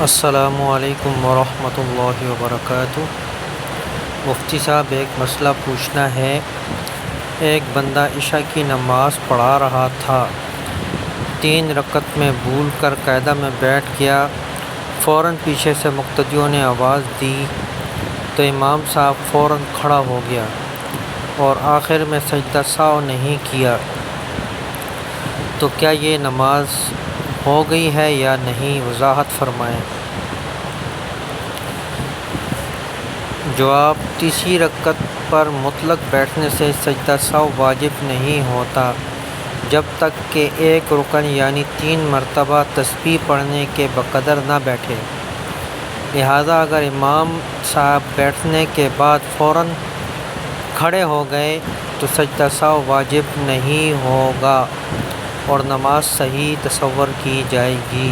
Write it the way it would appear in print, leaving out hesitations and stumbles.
السلام علیکم ورحمۃ اللہ وبرکاتہ۔ مفتی صاحب، ایک مسئلہ پوچھنا ہے۔ ایک بندہ عشاء کی نماز پڑھا رہا تھا، 3 رکعت میں بھول کر قاعدہ میں بیٹھ گیا۔ فوراً پیچھے سے مقتدیوں نے آواز دی تو امام صاحب فوراً کھڑا ہو گیا اور آخر میں سجدہ سہو نہیں کیا، تو کیا یہ نماز ہو گئی ہے یا نہیں؟ وضاحت فرمائیں۔ جواب: تیسری رکعت پر مطلق بیٹھنے سے سجدہ سہو واجب نہیں ہوتا جب تک کہ ایک رکن یعنی 3 مرتبہ تسبیح پڑھنے کے بقدر نہ بیٹھے۔ لہٰذا اگر امام صاحب بیٹھنے کے بعد فوراً کھڑے ہو گئے تو سجدہ سہو واجب نہیں ہوگا اور نماز صحیح تصور کی جائے گی۔